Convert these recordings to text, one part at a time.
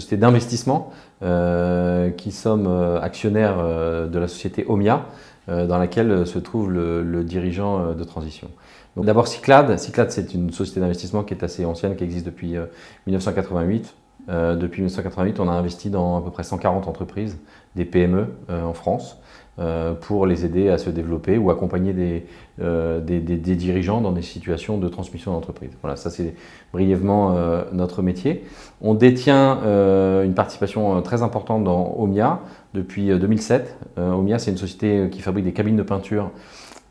société d'investissement qui sommes actionnaires de la société Omia, dans laquelle se trouve le dirigeant de transition. Donc d'abord Cyclades. Cyclades, c'est une société d'investissement qui est assez ancienne, qui existe depuis 1988. Depuis 1988, on a investi dans à peu près 140 entreprises, des PME en France, pour les aider à se développer ou accompagner des dirigeants dans des situations de transmission d'entreprise. Voilà, ça c'est brièvement notre métier. On détient une participation très importante dans Omia depuis 2007. Omia, c'est une société qui fabrique des cabines de peinture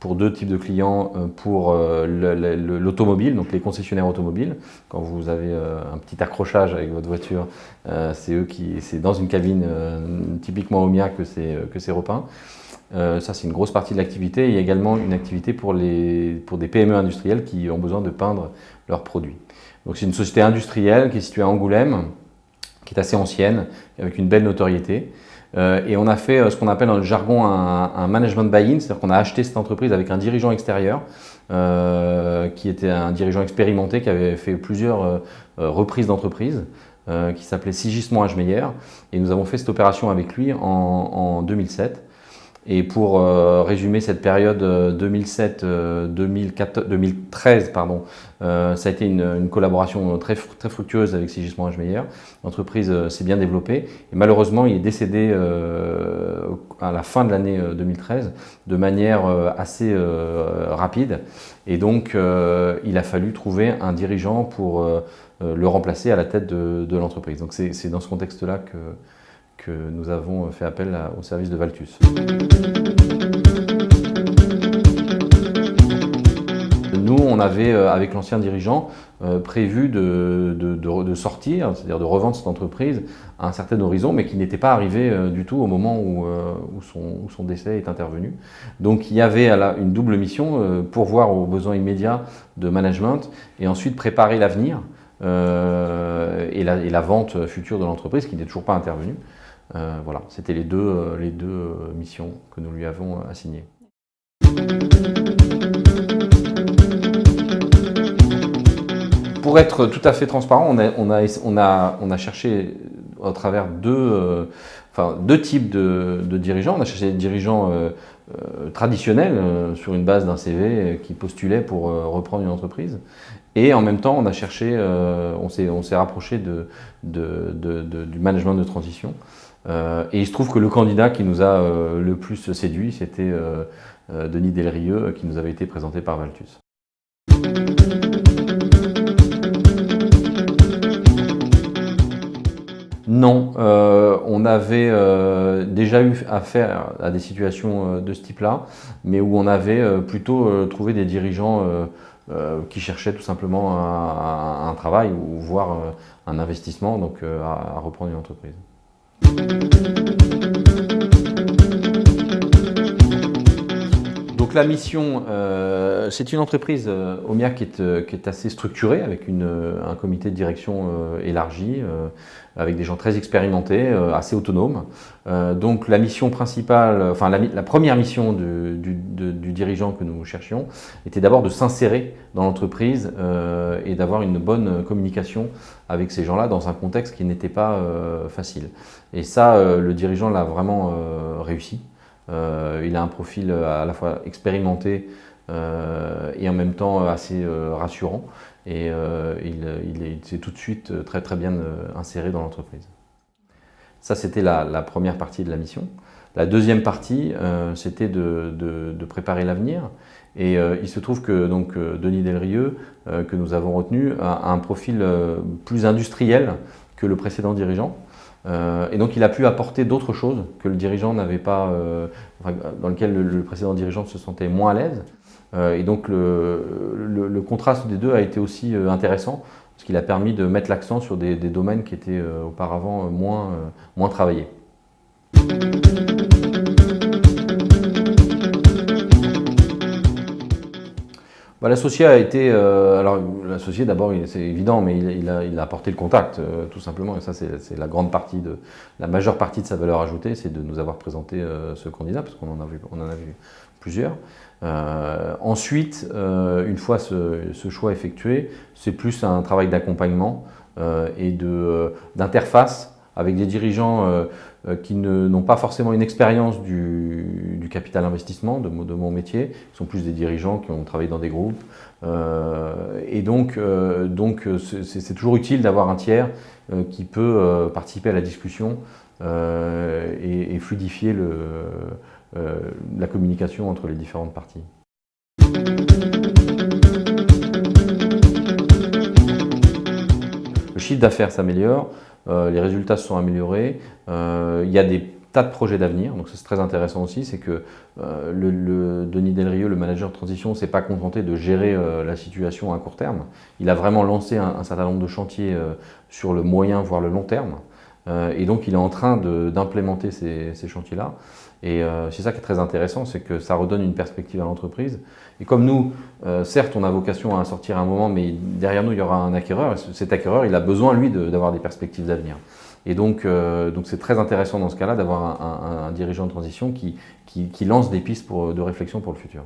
pour deux types de clients, pour l'automobile, donc les concessionnaires automobiles. Quand vous avez un petit accrochage avec votre voiture, c'est dans une cabine typiquement Omia que c'est repeint. Ça, c'est une grosse partie de l'activité. Il y a également une activité pour des PME industrielles qui ont besoin de peindre leurs produits. Donc c'est une société industrielle qui est située à Angoulême, qui est assez ancienne, avec une belle notoriété. Et on a fait ce qu'on appelle dans le jargon un management buy-in, c'est-à-dire qu'on a acheté cette entreprise avec un dirigeant extérieur, qui était un dirigeant expérimenté, qui avait fait plusieurs reprises d'entreprise, qui s'appelait Sigismond Agemeyer. Et nous avons fait cette opération avec lui en 2007. Et pour résumer cette période 2007-2013, ça a été une collaboration très fructueuse avec Sigismond Agemeyer. L'entreprise s'est bien développée et malheureusement il est décédé à la fin de l'année 2013 de manière assez rapide. Et donc il a fallu trouver un dirigeant pour le remplacer à la tête de l'entreprise. Donc c'est dans ce contexte-là que nous avons fait appel au service de Valtus. Nous, on avait, avec l'ancien dirigeant, prévu de sortir, c'est-à-dire de revendre cette entreprise à un certain horizon, mais qui n'était pas arrivé du tout au moment où son décès est intervenu. Donc il y avait une double mission, pourvoir aux besoins immédiats de management et ensuite préparer l'avenir et la vente future de l'entreprise qui n'est toujours pas intervenue. Voilà, c'était les deux missions que nous lui avons assignées. Pour être tout à fait transparent, on a cherché à travers deux types de dirigeants. On a cherché des dirigeants traditionnels sur une base d'un CV qui postulait pour reprendre une entreprise. Et en même temps, on s'est rapproché du management de transition. Et il se trouve que le candidat qui nous a le plus séduit, c'était Denis Delrieux, qui nous avait été présenté par Valtus. Non, on avait déjà eu affaire à des situations de ce type-là, mais où on avait plutôt trouvé des dirigeants qui cherchaient tout simplement un travail ou voire un investissement, donc à reprendre une entreprise. Donc la mission, c'est une entreprise Omia qui est assez structurée, avec un comité de direction élargi, avec des gens très expérimentés, assez autonomes. Donc la mission principale, la première mission du dirigeant que nous cherchions était d'abord de s'insérer dans l'entreprise et d'avoir une bonne communication avec ces gens-là dans un contexte qui n'était pas facile. Et ça, le dirigeant l'a vraiment réussi. Il a un profil à la fois expérimenté et en même temps assez rassurant. Et il s'est tout de suite très bien inséré dans l'entreprise. Ça, c'était la première partie de la mission. La deuxième partie, c'était de préparer l'avenir. Et il se trouve que Denis Delrieux, que nous avons retenu, a un profil plus industriel que le précédent dirigeant. Et donc il a pu apporter d'autres choses que le dirigeant n'avait pas, dans lesquelles le précédent dirigeant se sentait moins à l'aise. Et donc le contraste des deux a été aussi intéressant, parce qu'il a permis de mettre l'accent sur des domaines qui étaient auparavant moins travaillés. L'associé a été, alors l'associé d'abord c'est évident, mais il a apporté le contact tout simplement, et ça c'est la majeure partie de sa valeur ajoutée, c'est de nous avoir présenté ce candidat, parce qu'on en a vu plusieurs. Ensuite, une fois ce choix effectué, c'est plus un travail d'accompagnement et d'interface avec des dirigeants qui n'ont pas forcément une expérience du capital investissement, de mon métier, qui sont plus des dirigeants qui ont travaillé dans des groupes. Et donc c'est toujours utile d'avoir un tiers qui peut participer à la discussion et fluidifier la communication entre les différentes parties. Le chiffre d'affaires s'améliore, les résultats se sont améliorés, il y a des tas de projets d'avenir, donc c'est très intéressant aussi, c'est que Denis Delrieux, le manager de transition, ne s'est pas contenté de gérer la situation à court terme, il a vraiment lancé un certain nombre de chantiers sur le moyen voire le long terme, et donc il est en train d'implémenter ces chantiers-là. Et c'est ça qui est très intéressant, c'est que ça redonne une perspective à l'entreprise. Et comme nous, certes, on a vocation à sortir à un moment, mais derrière nous, il y aura un acquéreur. Et cet acquéreur, il a besoin, lui, d'avoir des perspectives d'avenir. Et donc c'est très intéressant dans ce cas-là d'avoir un dirigeant de transition qui lance des pistes de réflexion pour le futur.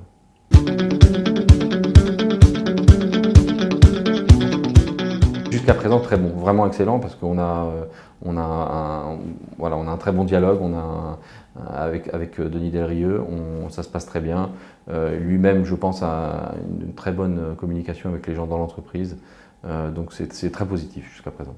Jusqu'à présent, très bon, vraiment excellent, parce qu'on a un très bon dialogue avec Denis Delrieux, ça se passe très bien. Lui-même, je pense, a une très bonne communication avec les gens dans l'entreprise, donc c'est très positif jusqu'à présent.